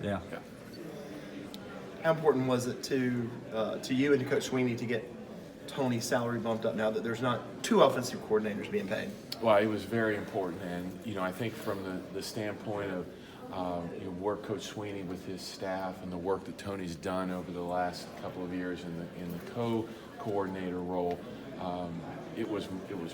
Yeah. Yeah. How important was it to you and to Coach Sweeney to get Tony's salary bumped up now that there's not two offensive coordinators being paid? Well, it was very important, and I think from the standpoint of work Coach Sweeney with his staff and the work that Tony's done over the last couple of years in the co-coordinator role, it was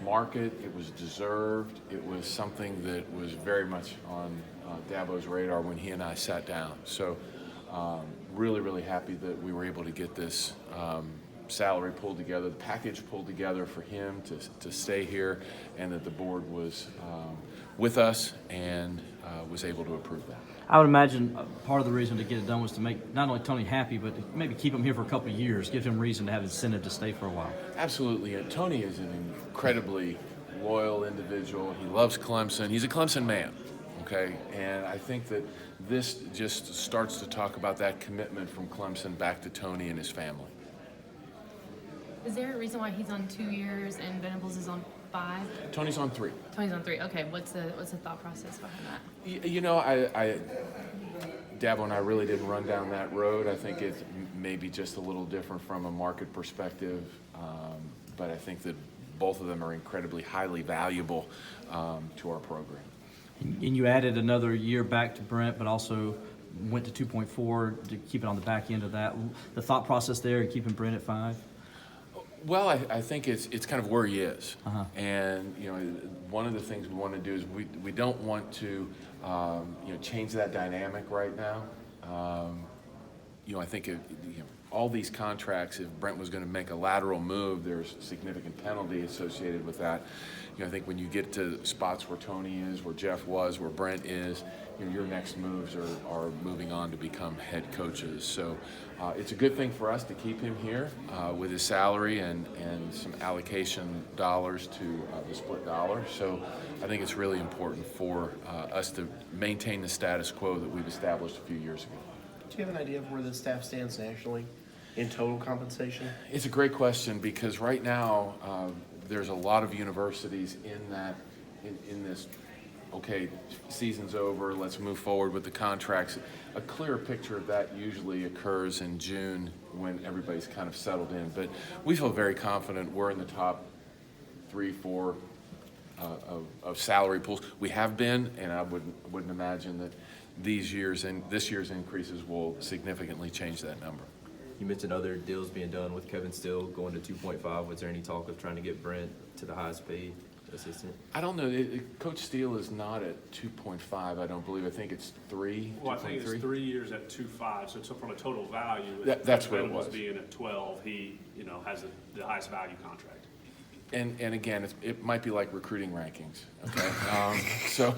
market, it was deserved, it was something that was very much on Dabo's radar when he and I sat down. So really, really happy that we were able to get this salary pulled together, the package pulled together for him to stay here, and that the board was with us and was able to approve that. I would imagine part of the reason to get it done was to make not only Tony happy, but to maybe keep him here for a couple of years, give him reason to have incentive to stay for a while. Absolutely. And Tony is an incredibly loyal individual. He loves Clemson. He's a Clemson man, okay? And I think that this just starts to talk about that commitment from Clemson back to Tony and his family. Is there a reason why he's on 2 years and Venables is on 5? Tony's on 3. Tony's on 3. Okay, what's the thought process behind that? Dabo and I really didn't run down that road. I think it's maybe just a little different from a market perspective, but I think that both of them are incredibly highly valuable to our program. And you added another year back to Brent, but also went to 2.4 to keep it on the back end of that. The thought process there and keeping Brent at 5? Well, I think it's kind of where he is, Uh-huh. and one of the things we want to do is we don't want to change that dynamic right now. I think all these contracts, if Brent was going to make a lateral move, there's significant penalty associated with that. I think when you get to spots where Tony is, where Jeff was, where Brent is, your next moves are moving on to become head coaches. So it's a good thing for us to keep him here with his salary and some allocation dollars to the split dollar. So I think it's really important for us to maintain the status quo that we've established a few years ago. Do you have an idea of where the staff stands nationally in total compensation? It's a great question because right now there's a lot of universities in this, okay, season's over, let's move forward with the contracts. A clearer picture of that usually occurs in June when everybody's kind of settled in. But we feel very confident we're in the top 3, 4 of salary pools. We have been, and I wouldn't imagine that this year's increases will significantly change that number. You mentioned other deals being done with Kevin Steele going to 2.5. Was there any talk of trying to get Brent to the highest paid assistant? I don't know. Coach Steele is not at 2.5, I don't believe. I think it's 3. Well, I think it's 3 years at 2.5. So from a total value, that's what it was. Being at 12, he has the highest value contract. And again, it might be like recruiting rankings. Okay, so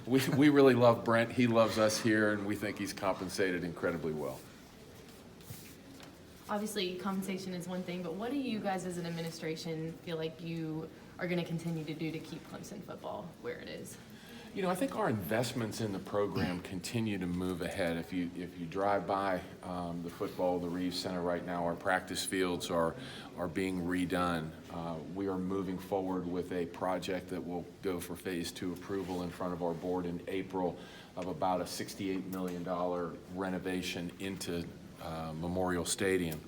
we really love Brent. He loves us here, and we think he's compensated incredibly well. Obviously, compensation is one thing, but what do you guys as an administration feel like you are going to continue to do to keep Clemson football where it is? I think our investments in the program continue to move ahead. If you drive by the Reeves Center right now, our practice fields are being redone. We are moving forward with a project that will go for phase 2 approval in front of our board in April of about a $68 million renovation into Memorial Stadium.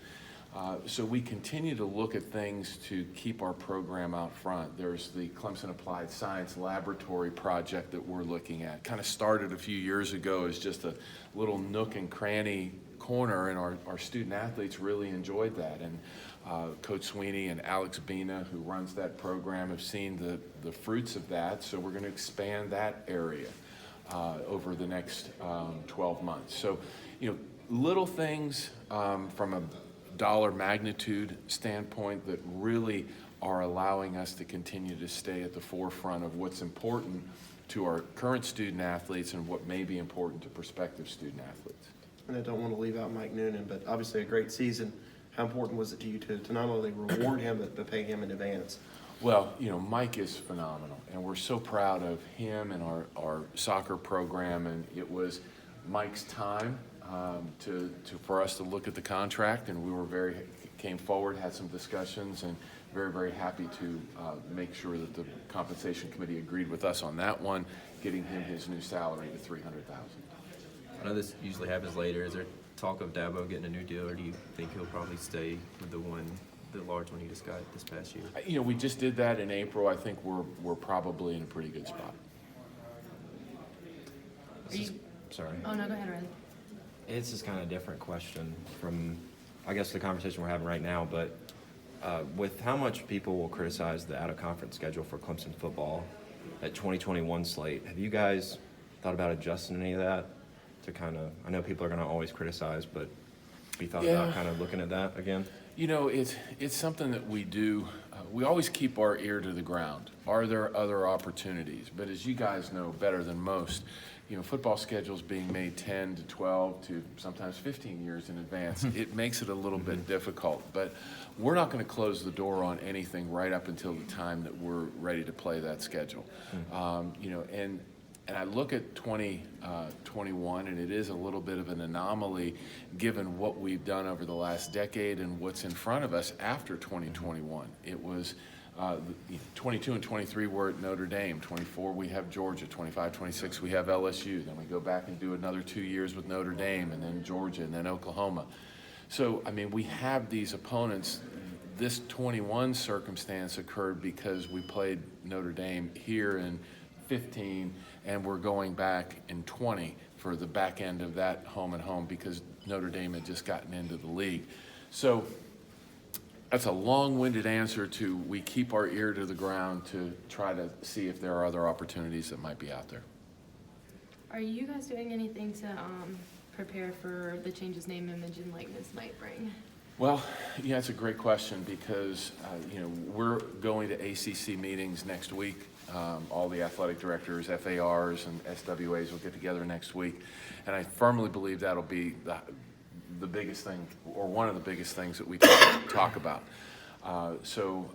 So we continue to look at things to keep our program out front. There's the Clemson Applied Science Laboratory project that we're looking at. Kind of started a few years ago as just a little nook and cranny corner, and our student athletes really enjoyed that. And Coach Sweeney and Alex Bina, who runs that program, have seen the fruits of that. So we're going to expand that area over the next 12 months. So, little things from a dollar magnitude standpoint that really are allowing us to continue to stay at the forefront of what's important to our current student athletes and what may be important to prospective student athletes. And I don't want to leave out Mike Noonan, but obviously a great season. How important was it to you to not only reward him, but to pay him in advance? Well, Mike is phenomenal, and we're so proud of him and our soccer program, and it was Mike's time for us to look at the contract, and we came forward, had some discussions, and very, very happy to make sure that the compensation committee agreed with us on that one, getting him his new salary to $300,000. I know this usually happens later. Is there talk of Dabo getting a new deal, or do you think he'll probably stay with the large one he just got this past year? You know, we just did that in April. I think we're probably in a pretty good spot. Are you, Sorry. oh, no, go ahead, Riley. It's just kind of a different question from, I guess, the conversation we're having right now, but with how much people will criticize the out-of-conference schedule for Clemson football at 2021 slate, have you guys thought about adjusting any of that to kind of, I know people are going to always criticize, but have you thought about kind of looking at that again? You know, it's something that we do. We always keep our ear to the ground. Are there other opportunities? But as you guys know better than most, you know, football schedules being made 10 to 12 to sometimes 15 years in advance, it makes it a little bit difficult. But we're not going to close the door on anything right up until the time that we're ready to play that schedule. You know, and I look at 2021, and it is a little bit of an anomaly given what we've done over the last decade and what's in front of us after 2021. It was 22 and 23 we're at Notre Dame. 24 we have Georgia. 25, 26 we have LSU. Then we go back and do another 2 years with Notre Dame, and then Georgia, and then Oklahoma. So, I mean, we have these opponents. This 21 circumstance occurred because we played Notre Dame here in 15, and we're going back in 20 for the back end of that home and home because Notre Dame had just gotten into the league. So that's a long-winded answer to we keep our ear to the ground to try to see if there are other opportunities that might be out there. Are you guys doing anything to prepare for the changes name, image, and likeness might bring? Well, yeah, it's a great question because, you know, we're going to ACC meetings next week. All the athletic directors, FARs, and SWAs will get together next week. And I firmly believe that'll be the biggest thing, or one of the biggest things that we talk about. So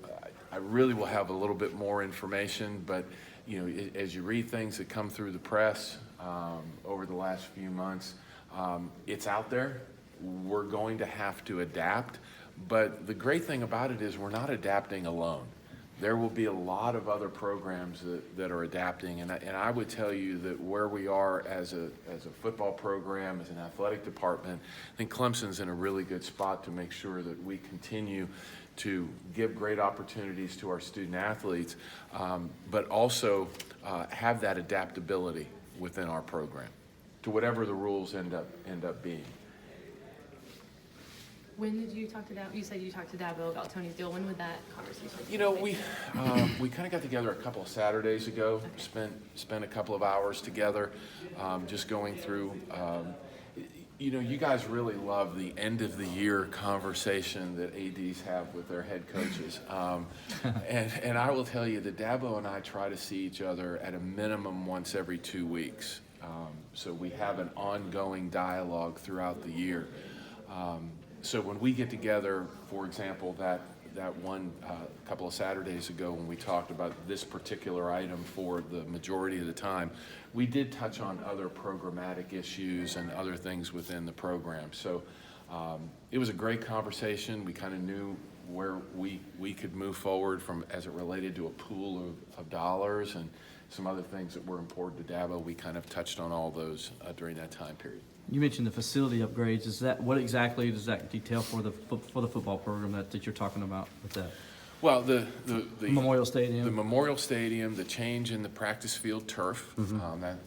I really will have a little bit more information, but, you know, as you read things that come through the press over the last few months, it's out there. We're going to have to adapt, but the great thing about it is we're not adapting alone. There will be a lot of other programs that are adapting, and I would tell you that where we are as a football program, as an athletic department, I think Clemson's in a really good spot to make sure that we continue to give great opportunities to our student athletes, but also have that adaptability within our program to whatever the rules end up being. When did you talk to Dabo? You said you talked to Dabo about Tony's deal. When would that conversation take You know, place? we kind of got together a couple of Saturdays ago, spent a couple of hours together, just going through. You know, you guys really love the end of the year conversation that ADs have with their head coaches, and I will tell you that Dabo and I try to see each other at a minimum once every 2 weeks. So we have an ongoing dialogue throughout the year. So when we get together, for example, that one couple of Saturdays ago when we talked about this particular item for the majority of the time, we did touch on other programmatic issues and other things within the program. So it was a great conversation. We kind of knew where we could move forward from as it related to a pool of dollars and some other things that were important to Dabo. We kind of touched on all those during that time period. You mentioned the facility upgrades. Is that what exactly does that detail for the football program that you're talking about with that? Well, the Memorial Stadium. The Memorial Stadium, the change in the practice field turf,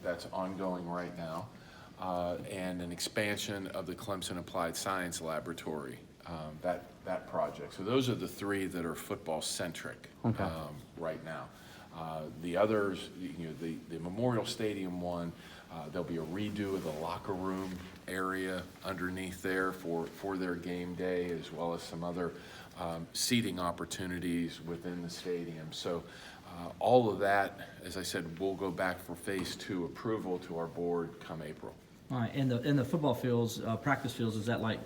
that's ongoing right now, and an expansion of the Clemson Applied Science Laboratory, that project. So those are the three that are football centric right now. The others, you know, the Memorial Stadium one, there'll be a redo of the locker room area underneath there for their game day, as well as some other seating opportunities within the stadium. So all of that, as I said, will go back for phase 2 approval to our board come April. All right, and the football fields, practice fields, is that like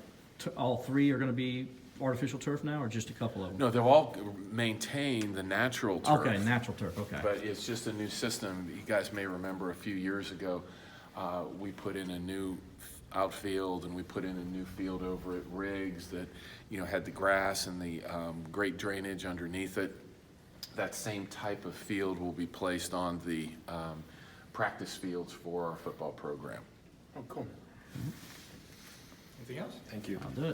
all three are going to be artificial turf now, or just a couple of them? No, they'll all maintain the natural turf. Okay, natural turf, okay. But it's just a new system. You guys may remember a few years ago, we put in a new outfield and we put in a new field over at Riggs that, you know, had the grass and the great drainage underneath it. That same type of field will be placed on the practice fields for our football program. Oh, cool. Anything else? Thank you. I'll do it.